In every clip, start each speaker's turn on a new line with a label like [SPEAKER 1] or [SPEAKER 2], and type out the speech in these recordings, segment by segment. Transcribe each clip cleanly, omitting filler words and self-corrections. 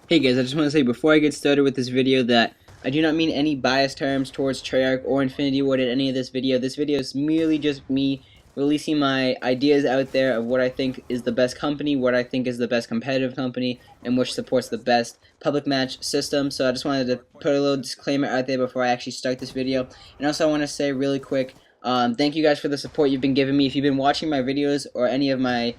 [SPEAKER 1] Hey guys, I just want to say before I get started with this video that I do not mean any biased terms towards Treyarch or Infinity Ward in any of this video. This video is merely just me releasing my ideas out there of what I think is the best company, what I think is the best competitive company, and which supports the best public match system. So I just wanted to put a little disclaimer out there before I actually start this video. And also I want to say really quick, thank you guys for the support you've been giving me. If you've been watching my videos or any of my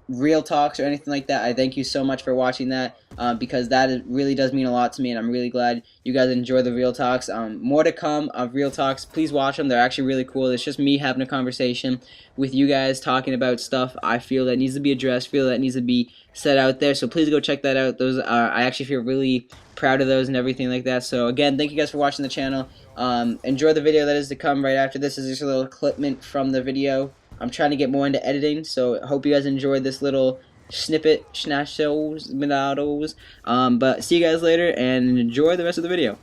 [SPEAKER 1] real talks or anything like that, I thank you so much for watching that, because that really does mean a lot to me, and I'm really glad you guys enjoy the real talks. More to come of real talks. Please watch them. They're actually really cool. It's just me having a conversation with you guys, talking about stuff I feel that needs to be addressed, feel that needs to be said out there. So please go check that out. Those are, I actually feel really proud of those and everything like that. So again, thank you guys for watching the channel. Enjoy the video that is to come right after this. Is just a little clipment from the video. I'm trying to get more into editing, so I hope you guys enjoyed this little snippet, schnashos, minados. But see you guys later, and enjoy the rest of the video.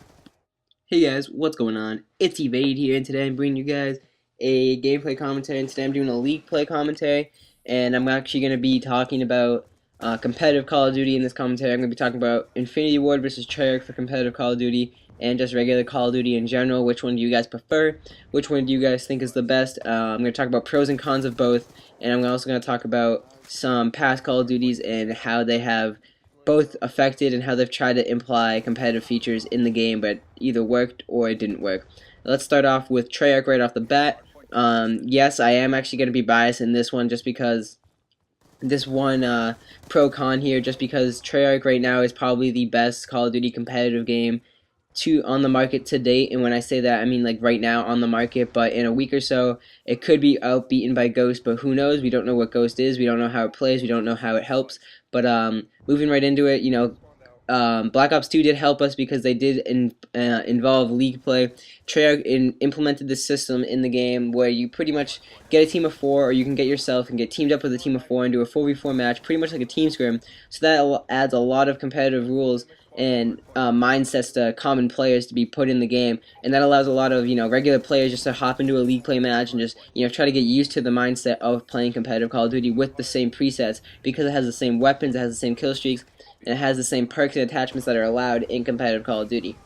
[SPEAKER 1] Hey guys, what's going on? It's Evade here, and today I'm bringing you guys a gameplay commentary, and today I'm doing a league play commentary, and I'm actually going to be talking about competitive Call of Duty in this commentary. I'm going to be talking about Infinity Ward versus Treyarch for competitive Call of Duty, and just regular Call of Duty in general. Which one do you guys prefer? Which one do you guys think is the best? I'm going to talk about pros and cons of both, and I'm also going to talk about some past Call of Duties and how they have both affected and how they've tried to imply competitive features in the game, but either worked or it didn't work. Let's start off with Treyarch right off the bat. Yes, I am actually going to be biased in this one, just because this one pro-con here, just because Treyarch right now is probably the best Call of Duty competitive game on the market to date. And when I say that, I mean like right now on the market, but in a week or so it could be outbeaten by Ghost, but who knows? We don't know what Ghost is, we don't know how it plays, we don't know how it helps. But moving right into it, Black Ops 2 did help us because they did involve league play. Treyarch implemented this system in the game where you pretty much get a team of 4, or you can get yourself and get teamed up with a team of 4 and do a 4v4 match, pretty much like a team scrim. So that adds a lot of competitive rules and mindsets to common players to be put in the game, and that allows a lot of regular players just to hop into a league play match and just try to get used to the mindset of playing competitive Call of Duty with the same presets, because it has the same weapons, it has the same kill streaks, and it has the same perks and attachments that are allowed in competitive Call of Duty.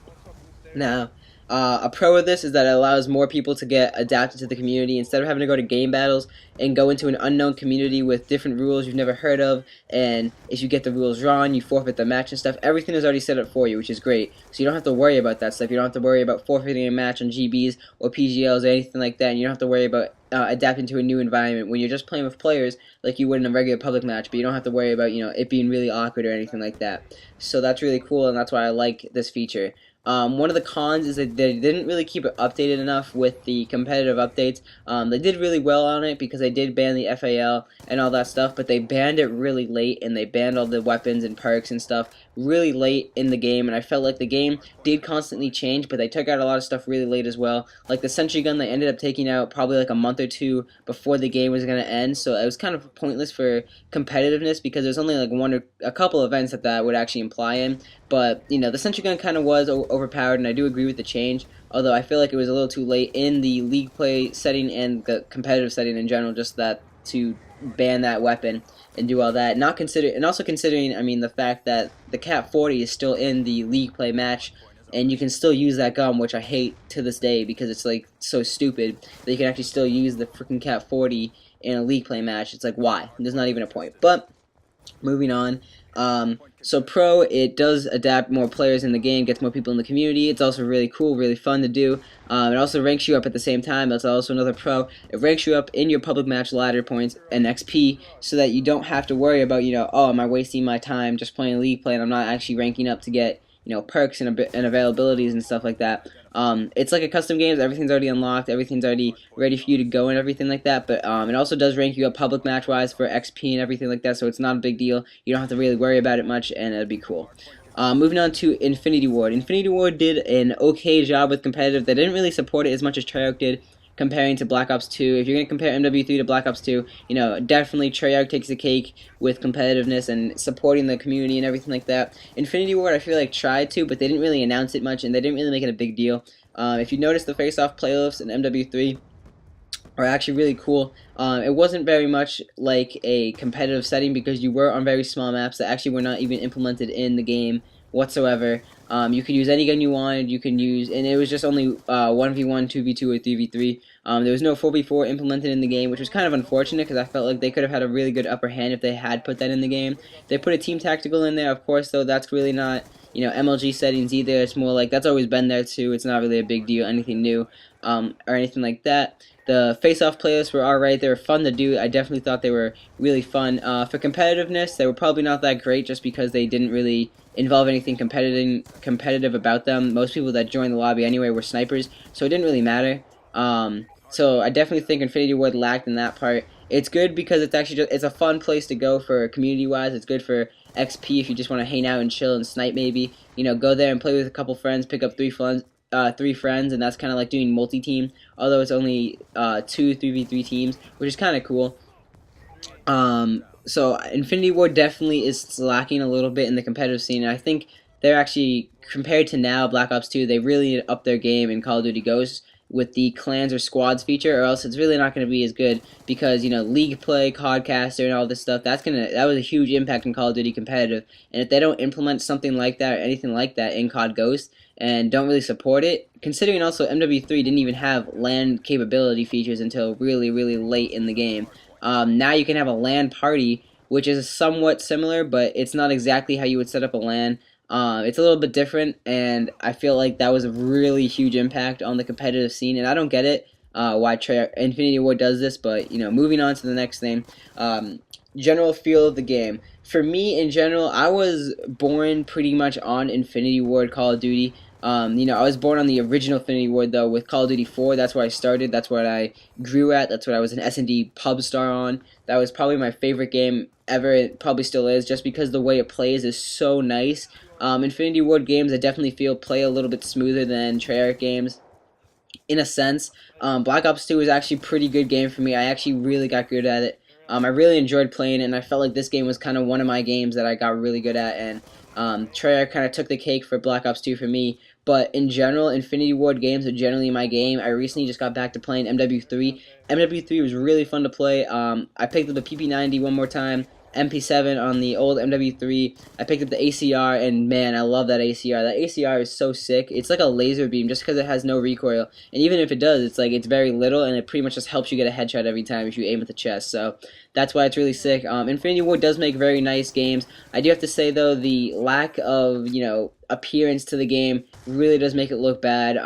[SPEAKER 1] Now, a pro of this is that it allows more people to get adapted to the community instead of having to go to game battles and go into an unknown community with different rules you've never heard of, and if you get the rules wrong, you forfeit the match and stuff. Everything is already set up for you, which is great, so you don't have to worry about that stuff. You don't have to worry about forfeiting a match on GBs or PGLs or anything like that, and you don't have to worry about adapting to a new environment when you're just playing with players like you would in a regular public match, but you don't have to worry about it being really awkward or anything like that. So that's really cool, and that's why I like this feature. One of the cons is that they didn't really keep it updated enough with the competitive updates. They did really well on it because they did ban the FAL and all that stuff, but they banned it really late, and they banned all the weapons and perks and stuff really late in the game, and I felt like the game did constantly change, but they took out a lot of stuff really late as well. Like the sentry gun, they ended up taking out probably like a month or two before the game was going to end, so it was kind of pointless for competitiveness because there's only like one or a couple events that would actually imply in. But the sentry gun kind of was overpowered, and I do agree with the change, although I feel like it was a little too late in the league play setting and the competitive setting in general, just that to ban that weapon and do all that. And also considering, I mean, the fact that the Cat 40 is still in the league play match, and you can still use that gun, which I hate to this day because it's like so stupid that you can actually still use the freaking Cat 40 in a league play match. It's like, why? There's not even a point. But moving on. So pro, it does adapt more players in the game, gets more people in the community. It's also really cool, really fun to do. It also ranks you up at the same time. That's also another pro. It ranks you up in your public match ladder points and XP, so that you don't have to worry about, oh, am I wasting my time just playing league play and I'm not actually ranking up to get perks and availabilities and stuff like that. It's like a custom game. Everything's already unlocked. Everything's already ready for you to go and everything like that. But it also does rank you up public match-wise for XP and everything like that, so it's not a big deal. You don't have to really worry about it much, and it'll be cool. Moving on to Infinity Ward. Infinity Ward did an okay job with competitive. They didn't really support it as much as Treyarch did, comparing to Black Ops 2. If you're going to compare MW3 to Black Ops 2, definitely Treyarch takes the cake with competitiveness and supporting the community and everything like that. Infinity Ward, I feel like, tried to, but they didn't really announce it much, and they didn't really make it a big deal. If you notice the face-off playlists in MW3, are actually really cool. It wasn't very much like a competitive setting because you were on very small maps that actually were not even implemented in the game whatsoever. You could use any gun you wanted. You can use, and it was just only 1v1, 2v2, or 3v3. There was no 4v4 implemented in the game, which was kind of unfortunate because I felt like they could have had a really good upper hand if they had put that in the game. They put a team tactical in there, of course, though that's really not, MLG settings either. It's more like that's always been there too. It's not really a big deal, anything new, or anything like that. The face-off playlists were alright. They were fun to do. I definitely thought they were really fun. For competitiveness, they were probably not that great just because they didn't really involve anything competitive about them. Most people that joined the lobby anyway were snipers, so it didn't really matter. So I definitely think Infinity Ward lacked in that part. It's good because it's actually it's a fun place to go for community-wise. It's good for XP if you just want to hang out and chill and snipe maybe. Go there and play with a couple friends, pick up three friends, and that's kind of like doing multi-team, although it's only 2 3v3 teams, which is kind of cool. So Infinity Ward definitely is lacking a little bit in the competitive scene, and I think they're actually, compared to now Black Ops 2, they really need to up their game in Call of Duty Ghosts with the clans or squads feature, or else it's really not going to be as good because league play, codcaster, and all this stuff. That was a huge impact in Call of Duty competitive, and if they don't implement something like that or anything like that in COD Ghost and don't really support it, considering also MW3 didn't even have LAN capability features until really late in the game. Now you can have a LAN party, which is somewhat similar, but it's not exactly how you would set up a LAN. It's a little bit different, and I feel like that was a really huge impact on the competitive scene, and I don't get it why Infinity Ward does this, but, moving on to the next thing. General feel of the game. For me, in general, I was born pretty much on Infinity Ward Call of Duty. I was born on the original Infinity Ward, though, with Call of Duty 4. That's where I started. That's what I grew at. That's what I was an S&D pub star on. That was probably my favorite game ever. It probably still is, just because the way it plays is so nice. Infinity Ward games, I definitely feel play a little bit smoother than Treyarch games, in a sense. Black Ops 2 was actually a pretty good game for me. I actually really got good at it. I really enjoyed playing it, and I felt like this game was kind of one of my games that I got really good at, and Treyarch kind of took the cake for Black Ops 2 for me. But in general, Infinity Ward games are generally my game. I recently just got back to playing MW3. MW3 was really fun to play. I picked up the PP90 one more time, MP7 on the old MW3. I picked up the ACR, and man, I love that ACR. That ACR is so sick. It's like a laser beam just because it has no recoil. And even if it does, it's very little, and it pretty much just helps you get a headshot every time if you aim at the chest. So that's why it's really sick. Infinity Ward does make very nice games. I do have to say, though, the lack of, appearance to the game really does make it look bad.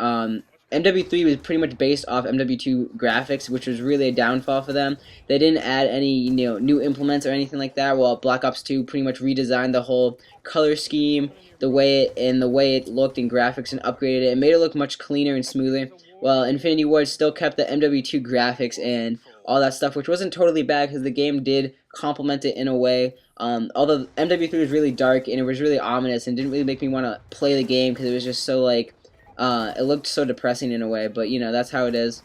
[SPEAKER 1] MW3 was pretty much based off MW2 graphics, which was really a downfall for them. They didn't add any, new implements or anything like that, while Black Ops 2 pretty much redesigned the whole color scheme, the way it looked in graphics, and upgraded it. It made it look much cleaner and smoother. Well, Infinity Ward still kept the MW2 graphics and all that stuff, which wasn't totally bad because the game did complement it in a way. Although MW3 was really dark and it was really ominous and didn't really make me want to play the game because it was just so it looked so depressing in a way, but that's how it is.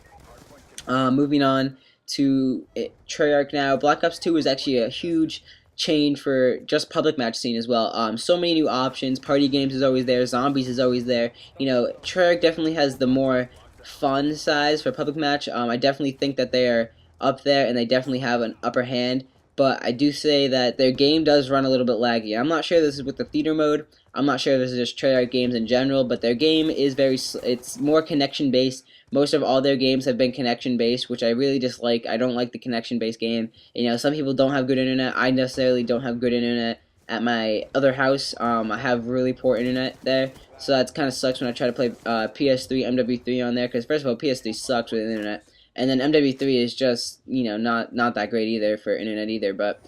[SPEAKER 1] Moving on to Treyarch now. Black Ops 2 is actually a huge change for just public match scene as well. So many new options. Party games is always there. Zombies is always there. Treyarch definitely has the more fun size for public match. I definitely think that they are up there and they definitely have an upper hand. But I do say that their game does run a little bit laggy. I'm not sure this is with the theater mode. I'm not sure if this is just Treyarch games in general, but their game is it's more connection based. Most of all their games have been connection based, which I really dislike. I don't like the connection based game. Some people don't have good internet. I necessarily don't have good internet at my other house. I have really poor internet there, so that kind of sucks when I try to play PS3 MW3 on there. Because first of all, PS3 sucks with internet. And then MW3 is just, not that great either for internet either. But,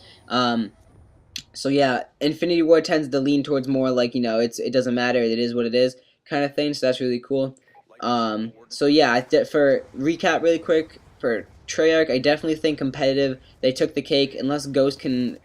[SPEAKER 1] so yeah, Infinity Ward tends to lean towards more like, it doesn't matter, it is what it is kind of thing. So that's really cool. So yeah, for recap really quick, for Treyarch, I definitely think competitive, they took the cake. Unless Ghost can,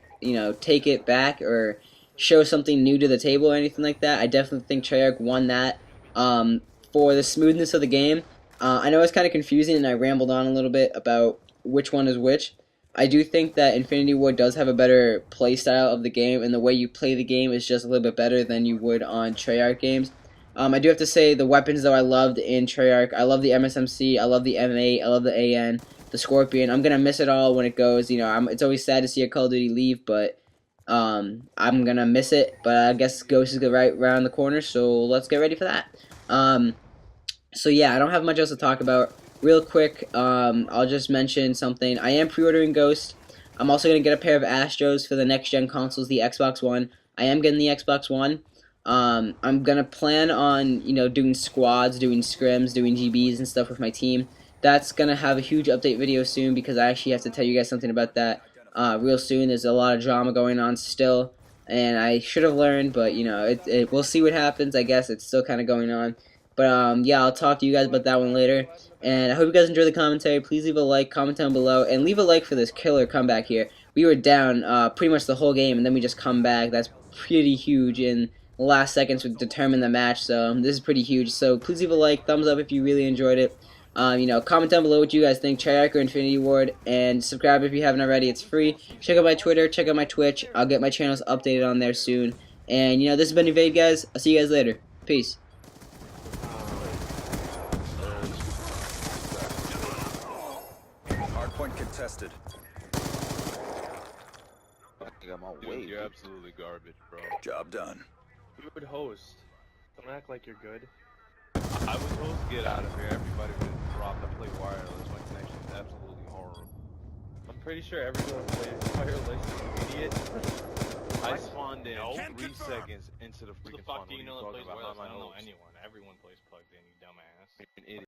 [SPEAKER 1] take it back or show something new to the table or anything like that, I definitely think Treyarch won that. For the smoothness of the game, I know it's kind of confusing and I rambled on a little bit about which one is which. I do think that Infinity Ward does have a better play style of the game, and the way you play the game is just a little bit better than you would on Treyarch games. I do have to say the weapons, though, I loved in Treyarch. I love the MSMC, I love the M8, I love the AN. the Scorpion. I'm gonna miss it all when it goes. You know, it's always sad to see a Call of Duty leave, but I'm gonna miss it. But I guess Ghost is right around the corner, so let's get ready for that. So yeah, I don't have much else to talk about. Real quick, I'll just mention something. I am pre-ordering Ghost. I'm also gonna get a pair of Astros for the next gen consoles, the Xbox One. I am getting the Xbox One. I'm gonna plan on doing squads, doing scrims, doing GBs and stuff with my team. That's gonna have a huge update video soon because I actually have to tell you guys something about that real soon. There's a lot of drama going on still, and I should have learned, but we'll see what happens. I guess it's still kind of going on. But yeah, I'll talk to you guys about that one later. And I hope you guys enjoy the commentary. Please leave a like, comment down below, and leave a like for this killer comeback here. We were down pretty much the whole game, and then we just come back. That's pretty huge, and the last seconds would determine the match, so this is pretty huge. So please leave a like, thumbs up if you really enjoyed it. Comment down below what you guys think, Treyarch or Infinity Ward, and subscribe if you haven't already. It's free. Check out my Twitter, check out my Twitch. I'll get my channels updated on there soon. And this has been Evade, guys. I'll see you guys later. Peace.
[SPEAKER 2] Hardpoint contested.
[SPEAKER 3] Dude, you're absolutely garbage, bro.
[SPEAKER 2] Job done.
[SPEAKER 3] You would host. Don't act like you're good. I would host. Get out of here. Everybody would drop and play wireless. My connection is absolutely horrible. I'm pretty sure everyone plays wireless. You idiot. I spawned in 3 seconds into the freaking funnel.
[SPEAKER 4] Who the fuck do you know that plays wireless? I don't know anyone. Everyone plays plugged in, you dumbass.
[SPEAKER 3] You're an idiot.